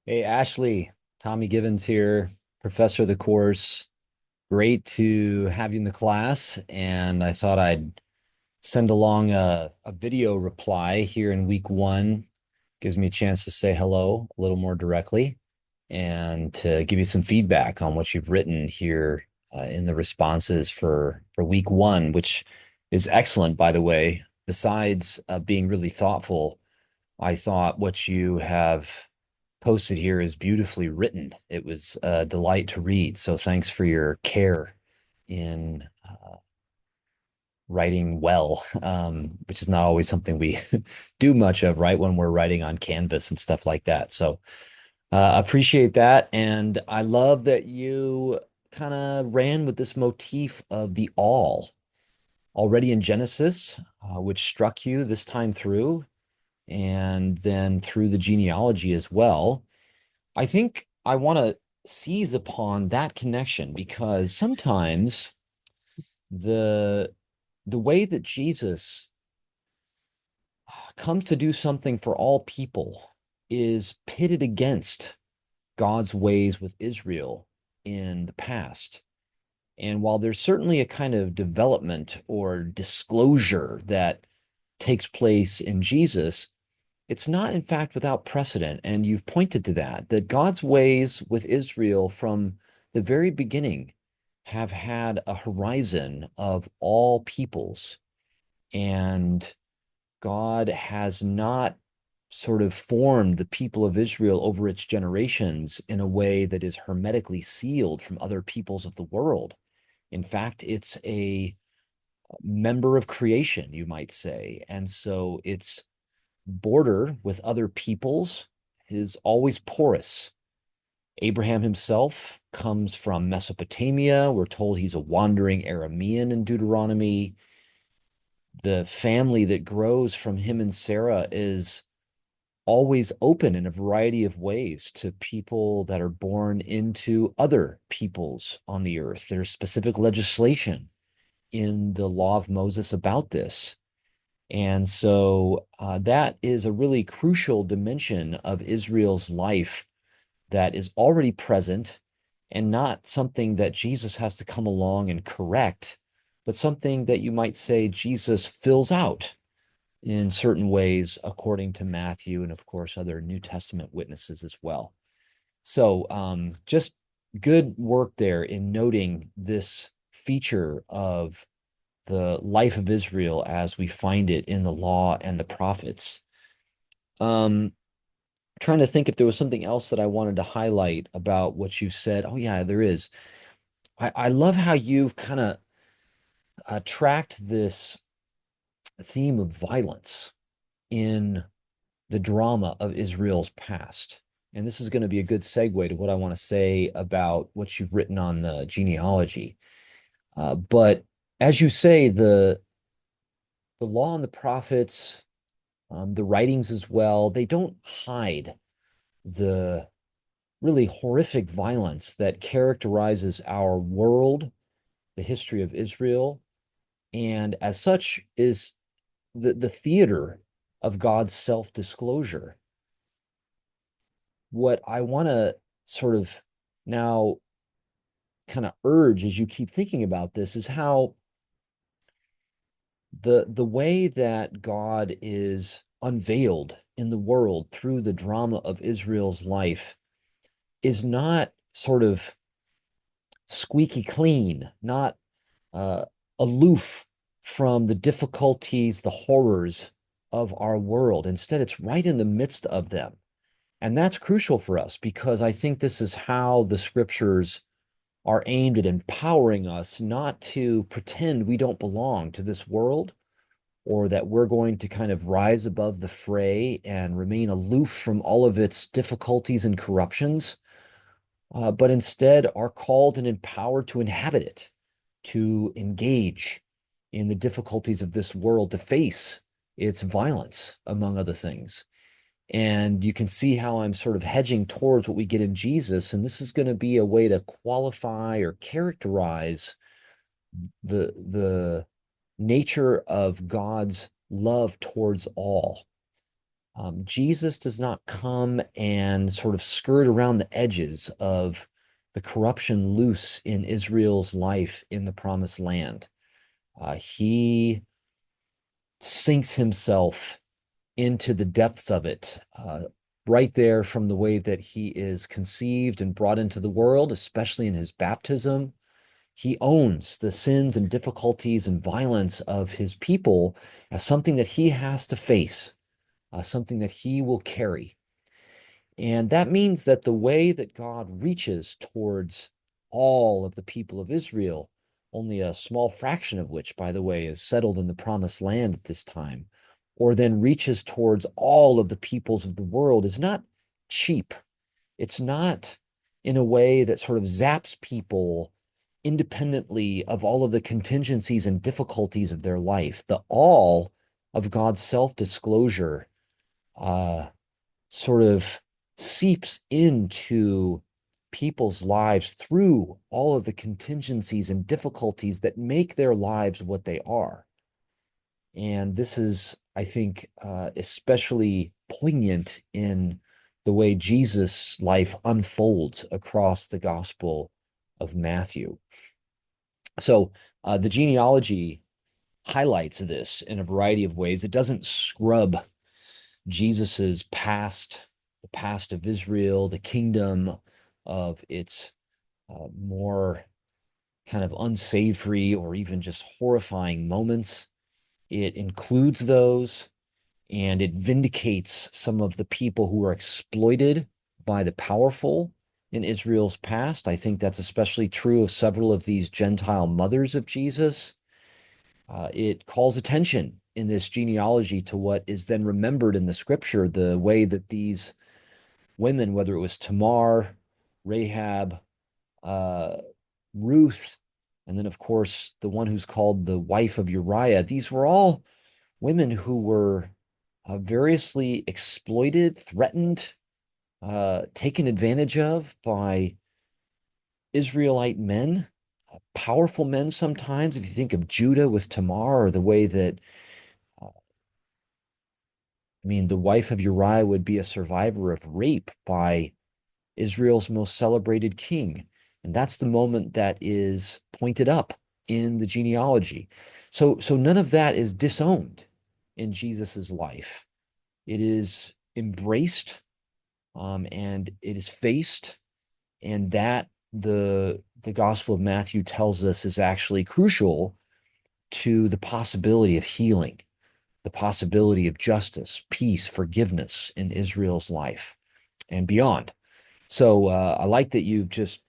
Hey, Ashley, Tommy Givens here, professor of the course. Great to have you in the class. And I thought I'd send along a video reply here in week one. Gives me a chance to say hello a little more directly and to give you some feedback on what you've written here in the responses for week one, which is excellent, by the way. Besides being really thoughtful, I thought what you have posted here is beautifully written. It was a delight to read. So thanks for your care in writing well, which is not always something we do much of, right? When we're writing on Canvas and stuff like that. So appreciate that. And I love that you kind of ran with this motif of the all already in Genesis, which struck you this time through, and then through the genealogy as well. I think I want to seize upon that connection because sometimes the the way that Jesus comes to do something for all people is pitted against God's ways with Israel in the past. And while there's certainly a kind of development or disclosure that takes place in Jesus, it's not, in fact, without precedent. And you've pointed to that, that God's ways with Israel from the very beginning have had a horizon of all peoples. And God has not sort of formed the people of Israel over its generations in a way that is hermetically sealed from other peoples of the world. In fact, it's a member of creation, you might say. And so its border with other peoples is always porous. Abraham himself comes from Mesopotamia. We're told he's a wandering Aramean in Deuteronomy. The family that grows from him and Sarah is always open in a variety of ways to people that are born into other peoples on the earth. There's specific legislation in the law of Moses about this. And so that is a really crucial dimension of Israel's life that is already present and not something that Jesus has to come along and correct, but something that you might say Jesus fills out in certain ways, according to Matthew and, of course, other New Testament witnesses as well. So just good work there in noting this feature of the life of Israel as we find it in the law and the prophets. Um, Trying to think if there was something else that I wanted to highlight about what you said. Oh, yeah, there is. I love how you've kind of tracked this theme of violence in the drama of Israel's past. And this is going to be a good segue to what I want to say about what you've written on the genealogy. But as you say, the law and the prophets, the writings as well, they don't hide the really horrific violence that characterizes our world, the history of Israel, and as such is the theater of God's self-disclosure. What I want to sort of now kind of urge as you keep thinking about this is how the way that God is unveiled in the world through the drama of Israel's life is not sort of squeaky clean, not uh, aloof from the difficulties, the horrors of our world. Instead, it's right in the midst of them. And that's crucial for us because I think this is how the scriptures are aimed at empowering us not to pretend we don't belong to this world or that we're going to kind of rise above the fray and remain aloof from all of its difficulties and corruptions, but instead are called and empowered to inhabit it, to engage in the difficulties of this world, to face its violence, among other things. And you can see how I'm sort of hedging towards what we get in Jesus. And this is going to be a way to qualify or characterize the nature of God's love towards all. Jesus does not come and sort of skirt around the edges of the corruption loose in Israel's life in the Promised Land. He sinks himself into the depths of it, right there from the way that he is conceived and brought into the world, especially in his baptism. He owns the sins and difficulties and violence of his people as something that he has to face, something that he will carry. And that means that the way that God reaches towards all of the people of Israel, only a small fraction of which, by the way, is settled in the promised land at this time, or then reaches towards all of the peoples of the world, is not cheap. It's not in a way that sort of zaps people independently of all of the contingencies and difficulties of their life. The all of God's self-disclosure sort of seeps into people's lives through all of the contingencies and difficulties that make their lives what they are. And this is, I think, especially poignant in the way Jesus' life unfolds across the Gospel of Matthew. So the genealogy highlights this in a variety of ways. It doesn't scrub Jesus's past, the past of Israel, the kingdom of its more kind of unsavory or even just horrifying moments. It includes those, and it vindicates some of the people who are exploited by the powerful in Israel's past. I think that's especially true of several of these Gentile mothers of Jesus. It calls attention in this genealogy to what is then remembered in the scripture, the way that these women, whether it was Tamar, Rahab, Ruth, and then, of course, the one who's called the wife of Uriah, these were all women who were variously exploited, threatened, taken advantage of by Israelite men, powerful men sometimes. If you think of Judah with Tamar, or the way that, the wife of Uriah would be a survivor of rape by Israel's most celebrated king. And that's the moment that is pointed up in the genealogy. So none of that is disowned in Jesus's life. It is embraced, and it is faced, and that the Gospel of Matthew tells us is actually crucial to the possibility of healing, the possibility of justice, peace, forgiveness in Israel's life and beyond. So I like that you've just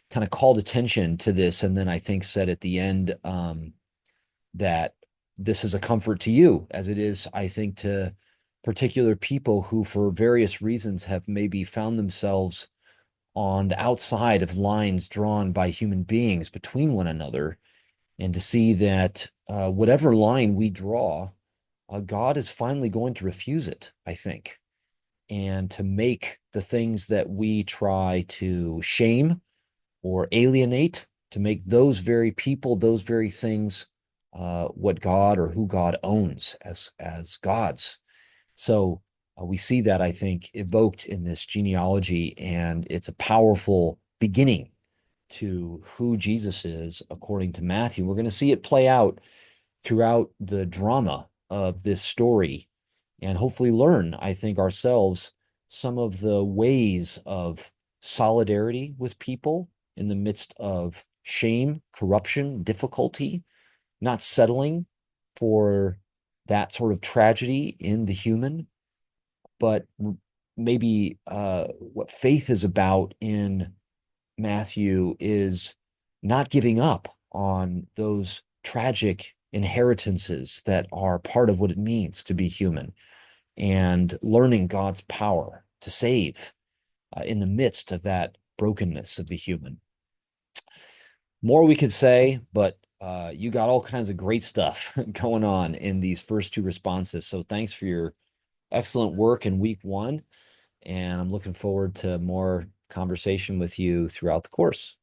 kind of called attention to this, and then I think said at the end that this is a comfort to you, as it is, I think, to particular people who, for various reasons, have maybe found themselves on the outside of lines drawn by human beings between one another, and to see that whatever line we draw, God is finally going to refuse it, I think, and to make the things that we try to shame or alienate, to make those very people, those very things, what God or who God owns as gods. So we see that, I think, evoked in this genealogy, and it's a powerful beginning to who Jesus is according to Matthew. We're going to see it play out throughout the drama of this story, and hopefully learn, I think, ourselves some of the ways of solidarity with people in the midst of shame, corruption, difficulty, not settling for that sort of tragedy in the human, but maybe what faith is about in Matthew is not giving up on those tragic inheritances that are part of what it means to be human, and learning God's power to save in the midst of that brokenness of the human. More we could say, but you got all kinds of great stuff going on in these first two responses. So thanks for your excellent work in week one. And I'm looking forward to more conversation with you throughout the course.